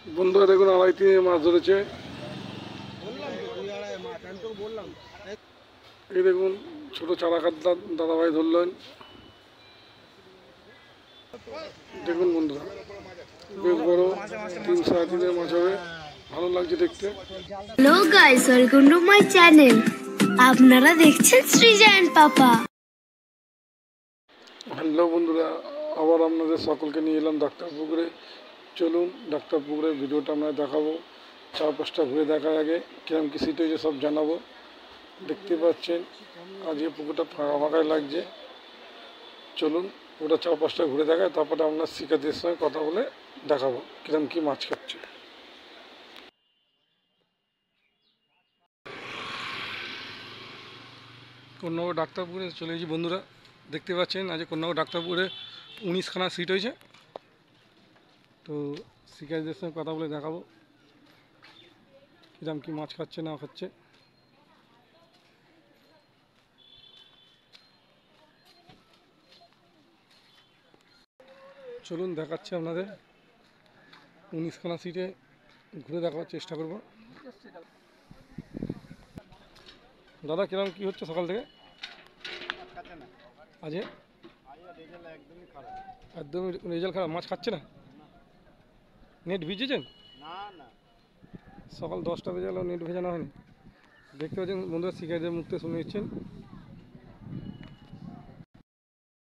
বন্ধুরা দেখুন আড়াই তিনে মাছ ধরেছে। এই দেখুন ছোট চারা কাতলা দাদাভাই ধরলেন। দেখুন বন্ধুরা বেশ বড় 3 সাড়ে 3 মাছ হবে, ভালো লাগছে দেখতে। Hello guys, welcome to my channel. আপনারা দেখছেন সৃজন পাপা। হ্যালো বন্ধুরা, আবার আপনাদের সকলকে নিয়ে এলাম ডাক্তারপুকুরে। চলুন ডাক্তারপুকুরের ভিডিওটা আমরা দেখাবো। চারপাশটা ঘুরে দেখার আগে কিরম কি সিট হয়েছে সব জানাবো। দেখতে পাচ্ছেন আজকে পুকুরটা ফাঁকা ফাঁকাই লাগছে। চলুন পুরোটা চারপাশটা ঘুরে দেখায়, তারপরে আপনার শিকারদের সঙ্গে কথা বলে দেখাবো কিরম কি মাছ খাচ্ছে। কন্যাগর ডাক্তারপুরে চলে গেছি বন্ধুরা। দেখতে পাচ্ছেন আজ কন্যাগর ডাক্তারপুরে 19খানা সিট হয়েছে। তো শিকারীদের সঙ্গে কথা বলে দেখাবো কিরম কি মাছ খাচ্ছে না খাচ্ছে। চলুন দেখাচ্ছি আপনাদের 19খানা সিটে ঘুরে দেখাবার চেষ্টা করব। দাদা কিরম কি হচ্ছে সকাল থেকে? আজকে একদমই রেজাল্ট খারাপ, মাছ খাচ্ছে না। নেট ভিজেছেন? সকাল 10টা বেজে গেল, নেট ভেজানো হয়নি। দেখতে পাচ্ছেন বন্ধুরা শিকারীদের মুখতে শুনে নিচ্ছেন।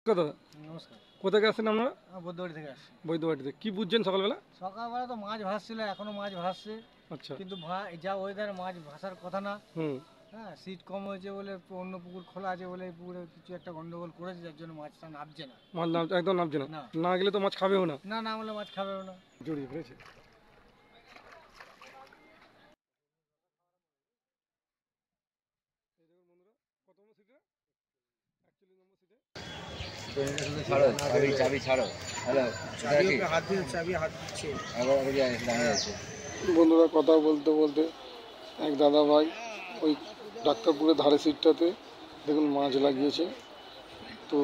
দাদা নমস্কার। কোথা থেকে আসছেন আপনারা? বৈদ্যবাড়ি থেকে আসছি। বৈদ্যবাড়িতে কি বুঝছেন সকালবেলা? সকালবেলা তো মাছ ভাসছিল, এখনো মাছ ভাসছে। আচ্ছা, কিন্তু যা ওয়েদার মাছ ভাসার কথা না। হুম, হ্যাঁ, সিট কম হয়েছে বলে অন্য পুকুর খোলা আছে বলে এই পুকুরে কিছু একটা গন্ডগোল করেছে, যার জন্য মাছটা নামছে না। মাছ একদম নামছে না। না। না গেলে তো মাছ খাবেও না। না নামলে মাছ খাবেও না। জড়িয়ে পড়েছে। বন্ধুরা কথা বলতে বলতে এক দাদা ভাই ওই ডাক্তারপুরের ধারে সিটটাতে দেখুন মাছ লাগিয়েছে। তো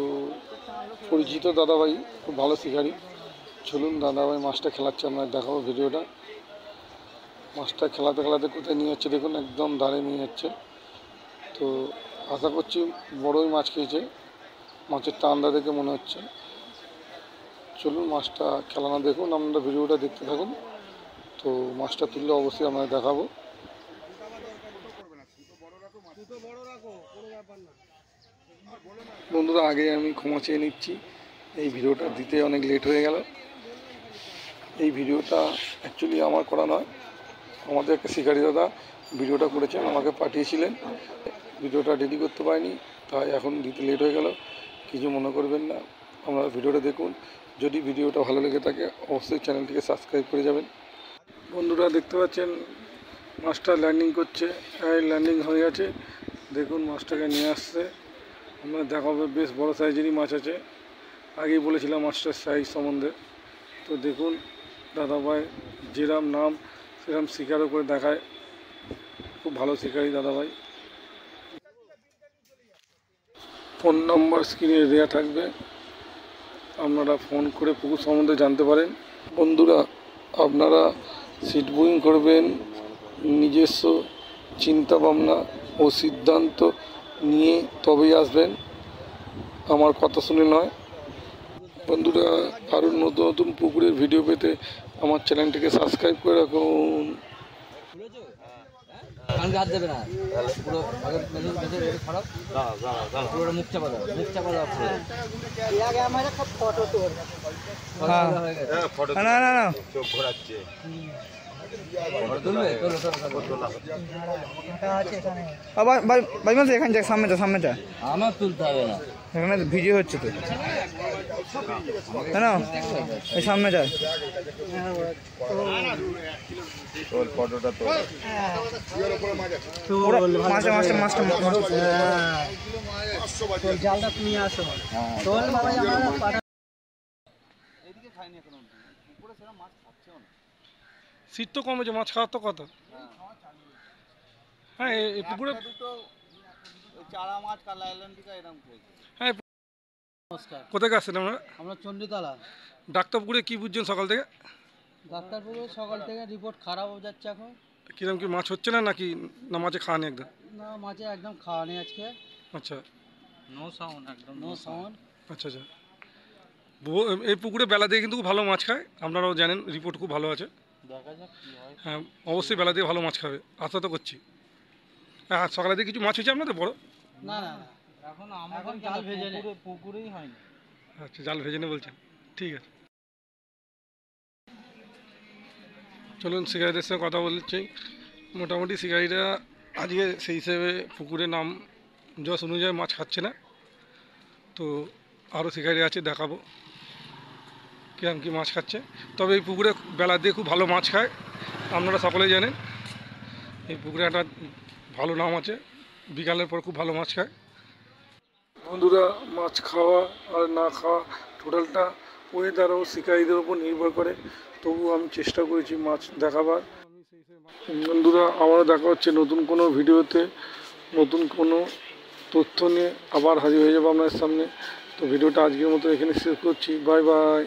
পরিচিত দাদাভাই, খুব ভালো শিকারী। চলুন দাদাভাই মাছটা খেলাচ্ছে, আপনার দেখাবো ভিডিওটা। মাছটা খেলাতে খেলাতে কোথায় নিয়ে যাচ্ছে দেখুন, একদম ধারে নিয়ে যাচ্ছে। তো আশা করছি বড়ই মাছ খেয়েছে, মাছের টান্দা দেখে মনে হচ্ছে। চলুন মাছটা খেলানো দেখুন, আপনারা ভিডিওটা দেখতে থাকুন। তো মাছটা তুললে অবশ্যই আপনাদের দেখাবো। বন্ধুরা আগে আমি ক্ষমা চেয়ে নিচ্ছি, এই ভিডিওটা দিতে অনেক লেট হয়ে গেল। এই ভিডিওটা অ্যাকচুয়ালি আমার করা নয়, আমাদের একটা শিকারী দাদা ভিডিওটা করেছেন, আমাকে পাঠিয়েছিলেন। ভিডিওটা রেডি করতে পারিনি, তাই এখন দিতে লেট হয়ে গেল। কিছু মনে করবেন না, আপনারা ভিডিওটা দেখুন। যদি ভিডিওটা ভালো লেগে থাকে অবশ্যই চ্যানেলটিকে সাবস্ক্রাইব করে যাবেন। বন্ধুরা দেখতে পাচ্ছেন মাছটা ল্যান্ডিং করছে, ল্যান্ডিং হয়ে গেছে। দেখুন মাছটাকে নিয়ে আসছে, আমরা দেখাবো। বেশ বড় সাইজেরই মাছ আছে, আগেই বলেছিলাম মাছটার সাইজ সম্বন্ধে। তো দেখুন দাদাভাই যেরম নাম সেরকম শিকারও করে দেখায়, খুব ভালো শিকারী দাদাভাই। ফোন নম্বর স্ক্রিনে দেওয়া থাকবে, আপনারা ফোন করে পুকুর সম্বন্ধে জানতে পারেন। বন্ধুরা আপনারা সিট বুকিং করবেন নিজস্ব চিন্তা ভাবনা ও সিদ্ধান্ত নিয়ে তবেই আসবেন, আমার কথা শুনে নয়। বন্ধুরা আরও নতুন নতুন পুকুরের ভিডিও পেতে আমার চ্যানেলটিকে সাবস্ক্রাইব করে রাখুন। হাত দেবে না, পুরো খারাপ পুরো মুখ চাপা দাও, মুখ চাপা দাও পুরো। না না না চোখ ঘোরাচ্ছে। এখানে যা, সামনে যা, সামনে যা। আমার তুলতে হবে না, এখানে ভিডিও হচ্ছে তো। না এই সামনে যা। তোর ফটোটা তো মাছটা মাছটা মাছটা জালটা তুমি আসো। তোল বাবা আমরা এদিকে খাইনি এখন পুরো সেরা মাছ খাচ্ছেও না। শীত তো কমেছে, মাছ খাওয়ার তো কথা। হ্যাঁ এই পুকুরে দুটো চারা মাছ কালা আইল্যান্ডিকা এরকম খেয়েছে। হ্যাঁ। নমস্কার। কোথায় আসছেন আমরা? আমরা চণ্ডীতলা। ডাক্তারপুকুরে কি বুঝছেন সকাল থেকে? ডাক্তারবাবু সকাল থেকে রিপোর্ট খারাপ হয়ে যাচ্ছে এখন। কিরকম কি মাছ হচ্ছে না নাকি না মাছে খাওয়া নেই একদম? না মাছে একদম খাওয়া নেই আজকে। আচ্ছা নো সাউন্ড, একদম নো সাউন্ড। আচ্ছা আচ্ছা। এই পুকুরে বেলা দিয়ে কিন্তু খুব ভালো মাছ খায়, আপনারাও জানেন, রিপোর্ট খুব ভালো আছে। দেখা যাক কি হয়। হ্যাঁ অবশ্যই বেলা দিয়ে ভালো মাছ খাবে, আশা তো করছি। হ্যাঁ সকালে দিয়ে কিছু মাছ হয়েছে আপনাদের বড়? না না না, এখন আমাদের জাল ভেজে নেই, পুকুরেই হয়নি। আচ্ছা জাল ভেজে নে বলছেন, ঠিক আছে। চলুন শিকারীদের সঙ্গে কথা বলছি। মোটামুটি শিকারীরা আজকে সেই হিসেবে পুকুরে নাম জশ অনুযায়ী মাছ খাচ্ছে না, তো আরও শিকারি আছে, দেখাবো কিরম কী মাছ খাচ্ছে। তবে এই পুকুরে বেলা দিয়ে খুব ভালো মাছ খায়, আপনারা সকলেই জানেন। এই পুকুরে একটা ভালো নাম আছে, বিকালের পর খুব ভালো মাছ খায়। বন্ধুরা মাছ খাওয়া আর না খাওয়া টোটালটা ওয়েদার ও শিকারীদের উপর নির্ভর করে, তবু আমি চেষ্টা করেছি মাছ দেখাবার। বন্ধুরা আমারও দেখা হচ্ছে নতুন কোনো ভিডিওতে, নতুন কোনো তথ্য নিয়ে আবার হাজির হয়ে যাবো আপনার সামনে। তো ভিডিওটা আজকের মতো এখানে শেষ করছি, বাই বাই।